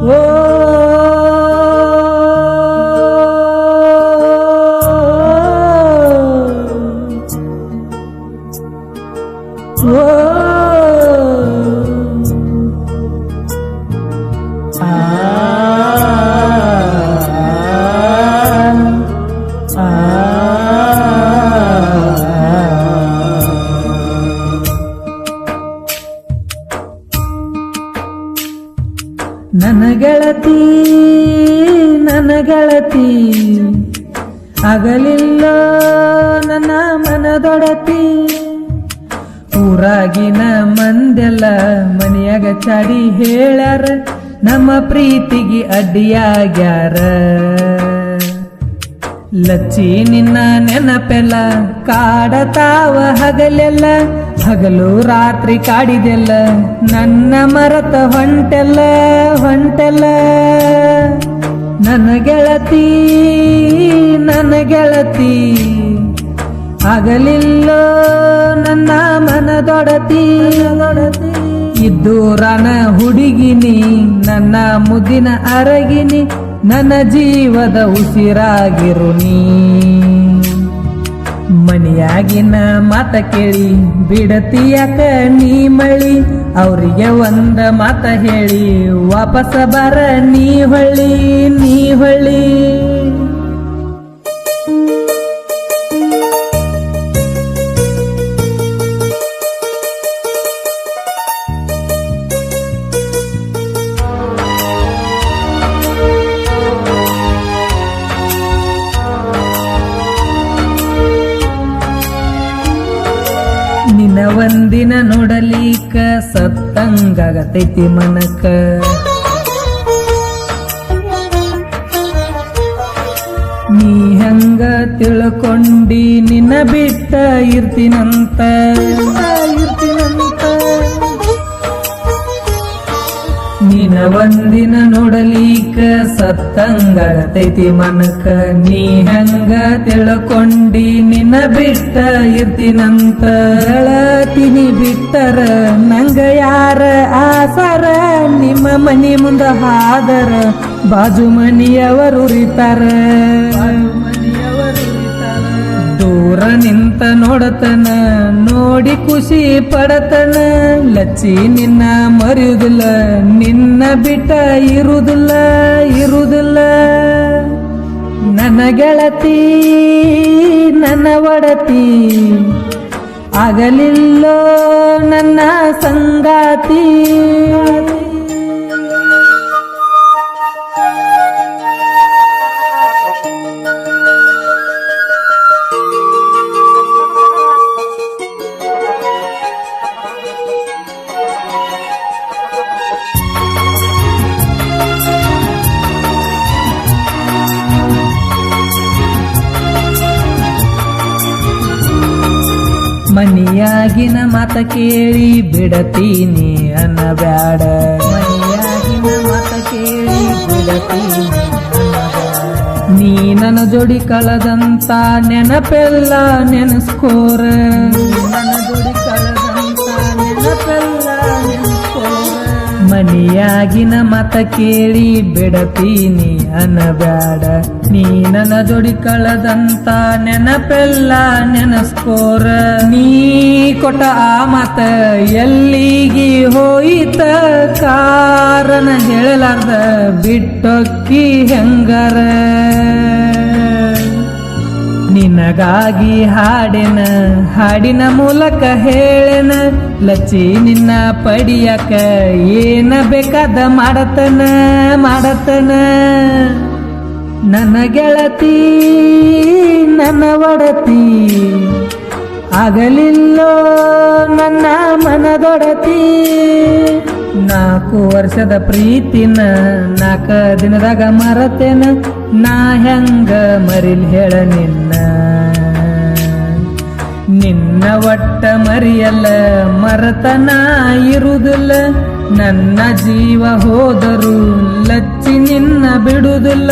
ಓ ನನ್ನ ಗೆಳತಿ ಆಗಲಿಲ್ಲ ನನ್ನ ಮನದೊಡತಿ ಊರಾಗಿನ ಮಂದೆಲ್ಲ ಮನೆಯಾಗ ಚಾಡಿ ಹೇಳ್ಯಾರ ನಮ್ಮ ಪ್ರೀತಿಗೆ ಅಡ್ಡಿಯಾಗ್ಯಾರ ಲಚ್ಚಿ ನಿನ್ನ ನೆನಪೆಲ್ಲ ಕಾಡತಾವ ಹಗಲೆಲ್ಲ ಹಗಲು ರಾತ್ರಿ ಕಾಡಿದೆಲ್ಲ ನನ್ನ ಮರತ ಹೊಂಟೆಲ್ಲ ನನ್ನ ಗೆಳತಿ ಆಗಲಿಲ್ಲೋ ನನ್ನ ಮನದೊಡತಿ ಇದ್ದೂರನ ಹುಡುಗಿನಿ ನನ್ನ ಮುದ್ದಿನ ಅರಗಿನಿ ನನ್ನ ಜೀವದ ಉಸಿರಾಗಿರು ನೀ ಮನಿಯಾಗಿನ ಮಾತ ಕೇಳಿ ಬಿಡತಿಯಾಕ ನೀ ಮಳಿ ಅವ್ರಿಗೆ ಒಂದ ಮಾತ ಹೇಳಿ ವಾಪಸ ಬರ ನೀ ಹೊಳ್ಳಿ ನಿನ್ನ ಒಂದಿನ ನೋಡಲಿಕ ಸತ್ತಂಗಾಗತೈತಿ ಮನಕ ನೀ ಹಂಗ ತಿಳ್ಕೊಂಡಿ ನಿನ್ನ ಬಿಟ್ಟ ಇರ್ತೀನಂತ ನಿನ್ನ ಒಂದಿನ ನೋಡಲಿಕ ಸತ್ತಂಗಾಗತೈತಿ ಮನಕ ನೀ ಹಂಗ ತಿಳ್ಕೊಂಡಿ ನಿನ್ನ ಬಿಟ್ಟ ಇರ್ತೀನಂತ ಹೇಳತೀನಿ ಬಿಟ್ಟರ ನಂಗ ಯಾರ ಆಸರ ನಿಮ್ಮ ಮನಿ ಮುಂದ ಹಾದರ ಬಾಜು ಮನಿಯವರು ಉರಿತಾರ ದೂರ ನಿಂತ ನೋಡತನ ನೋಡಿ ಖುಷಿ ಪಡತನ ಲಚ್ಚಿ ನಿನ್ನ ಮರೆಯುವುದಿಲ್ಲ ನಿನ್ನ ಬಿಟ್ಟ ಇರುವುದಿಲ್ಲ ನನ್ನ ಗೆಳತಿ ನನ್ನ ಒಡತಿ ಆಗಲಿಲ್ಲೋ ನನ್ನ ಸಂಗಾತಿ ಮನಿಯಾಗಿನ ಮಾತ ಕೇಳಿ ಬಿಡತೀನಿ ಅನ್ನಬ್ಯಾಡ ಮನಿಯಾಗಿನ ಮಾತ ಕೇಳಿ ಬಿಡತೀನಿ ನೀ ನನ್ನ ಜೋಡಿ ಕಳದಂತ ನೆನಪೆಲ್ಲ ನೆನಸ್ಕೋರ ನನ್ನ ಜೋಡಿ ಕಳದಂತ ನೆನಪೆಲ್ಲ ನೆನಸ್ಕೋರ ಮನಿಯಾಗಿನ ಮಾತ ಕೇಳಿ ಬಿಡತೀನಿ ಅನ್ನಬ್ಯಾಡ ನೀ ನನ್ನ ಜೋಡಿ ಕಳದಂತ ನೆನಪೆಲ್ಲ ನೆನಸ್ಕೋರ ನೀ ಕೊಟ್ಟ ಆ ಮಾತ ಎಲ್ಲಿಗೆ ಹೋಯಿತ ಕಾರಣ ಹೇಳಲಾರ್ದ ಬಿಟ್ಟೊಕ್ಕಿ ಹೆಂಗರ ನಿನಗಾಗಿ ಹಾಡಿನ ಮೂಲಕ ಹೇಳನ ಲಚ್ಚಿ ನಿನ್ನ ಪಡಿಯಕ ಏನ ಬೇಕಾದ ಮಾಡತನ ನನ್ನ ಗೆಳತಿ ನನ್ನ ಒಡತಿ ಆಗಲಿಲ್ಲೋ ನನ್ನ ಮನದೊಡತಿ 4 ವರ್ಷದ ಪ್ರೀತಿನ 4 ದಿನದಾಗ ಮರತೇನ ನಾ ಹೆಂಗ ಮರಿಲ್ ಹೇಳ ನಿನ್ನ ಒಟ್ಟ ಮರಿಯಲ್ಲ ಮರತನ ಇರುವುದಿಲ್ಲ ನನ್ನ ಜೀವ ಹೋದರು ಲಚ್ಚಿ ನಿನ್ನ ಬಿಡುವುದಿಲ್ಲ